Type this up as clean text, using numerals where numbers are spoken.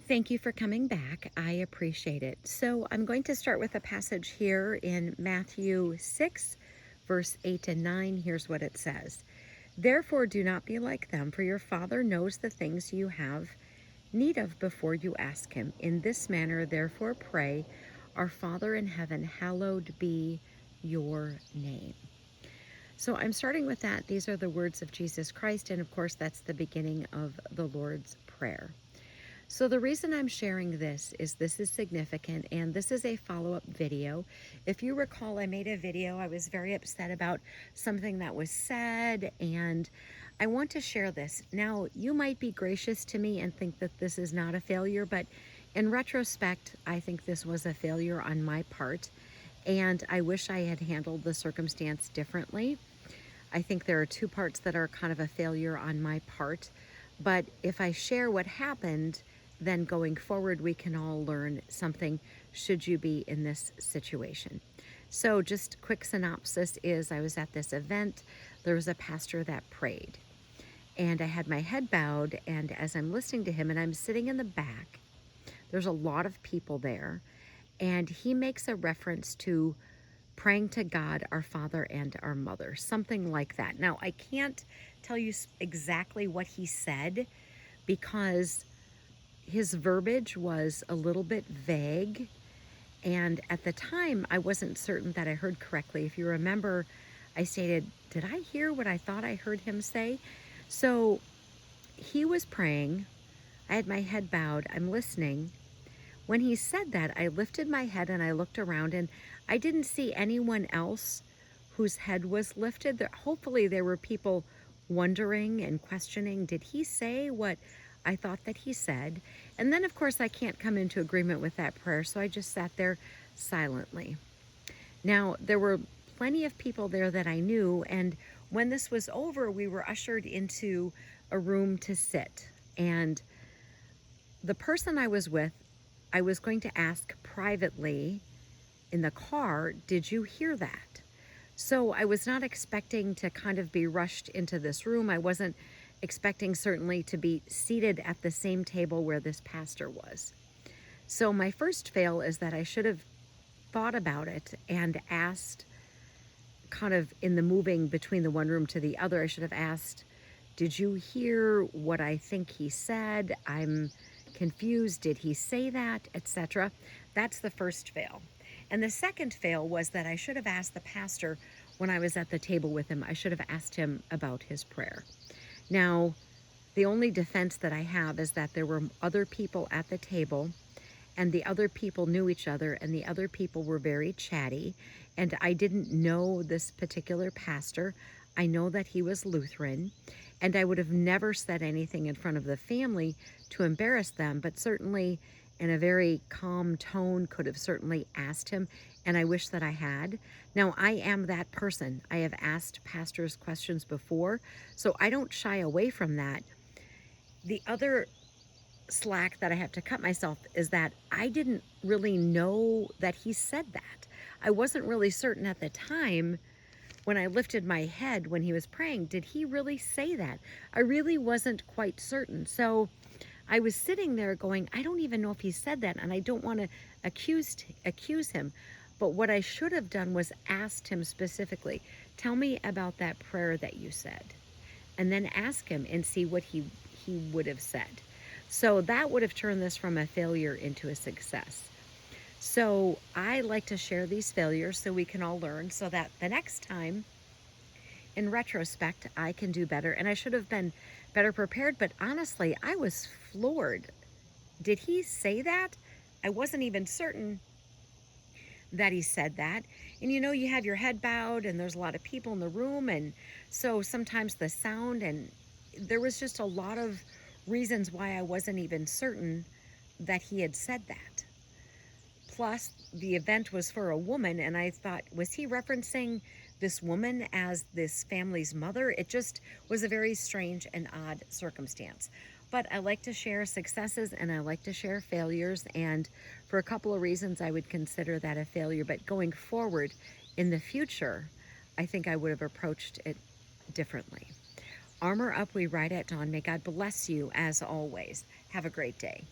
Thank you for coming back. I appreciate it. So, I'm going to start with a passage here in Matthew 6, verse 8 and 9. Here's what it says: Therefore, do not be like them, for your Father knows the things you have need of before you ask Him. In this manner, therefore, pray, Our Father in heaven, hallowed be your name. So, I'm starting with that. These are the words of Jesus Christ, and of course, that's the beginning of the Lord's Prayer. So the reason I'm sharing this is significant, and this is a follow-up video. If you recall, I made a video. I was very upset about something that was said, and I want to share this. Now, you might be gracious to me and think that this is not a failure, but in retrospect, I think this was a failure on my part, and I wish I had handled the circumstance differently. I think there are two parts that are kind of a failure on my part. But if I share what happened, then going forward, we can all learn something should you be in this situation. So, just quick synopsis is I was at this event, there was a pastor that prayed, and I had my head bowed. And as I'm listening to him, and I'm sitting in the back, there's a lot of people there, and he makes a reference to praying to God, our Father and our Mother, something like that. Now, I can't tell you exactly what he said because his verbiage was a little bit vague. And at the time, I wasn't certain that I heard correctly. If you remember, I stated, did I hear what I thought I heard him say? So he was praying. I had my head bowed. I'm listening. When he said that, I lifted my head and I looked around, and I didn't see anyone else whose head was lifted. Hopefully, there were people wondering and questioning, did he say what I thought that he said? And then, of course, I can't come into agreement with that prayer, so I just sat there silently. Now, there were plenty of people there that I knew, and when this was over, we were ushered into a room to sit. And the person I was with, I was going to ask privately in the car, did you hear that? So I was not expecting to kind of be rushed into this room. I wasn't expecting certainly to be seated at the same table where this pastor was. So my first fail is that I should have thought about it and asked, kind of in the moving between the one room to the other, I should have asked, did you hear what I think he said? I'm confused. Did he say that? Etc. That's the first fail. And the second fail was that I should have asked the pastor when I was at the table with him, I should have asked him about his prayer. Now, the only defense that I have is that there were other people at the table, and the other people knew each other, and the other people were very chatty, and I didn't know this particular pastor. I know that he was Lutheran, and I would have never said anything in front of the family to embarrass them, but certainly in a very calm tone could have certainly asked him, and I wish that I had. Now, I am that person. I have asked pastors questions before, so I don't shy away from that. The other slack that I have to cut myself is that I didn't really know that he said that. I wasn't really certain at the time when I lifted my head when he was praying, did he really say that? I really wasn't quite certain. So I was sitting there going, I don't even know if he said that, and I don't want to accuse him. But what I should have done was asked him specifically, tell me about that prayer that you said, and then ask him and see what he would have said. So that would have turned this from a failure into a success. So I like to share these failures so we can all learn, so that the next time, in retrospect, I can do better. And I should have been better prepared, but honestly, I was floored. Did he say that? I wasn't even certain that he said that. And you have your head bowed, and there's a lot of people in the room, and so sometimes the sound, and there was just a lot of reasons why I wasn't even certain that he had said that. Plus, the event was for a woman, and I thought, was he referencing this woman as this family's mother? It just was a very strange and odd circumstance. But I like to share successes and I like to share failures, and for a couple of reasons, I would consider that a failure. But going forward in the future, I think I would have approached it differently. Armor up, we ride at dawn. May God bless you as always. Have a great day.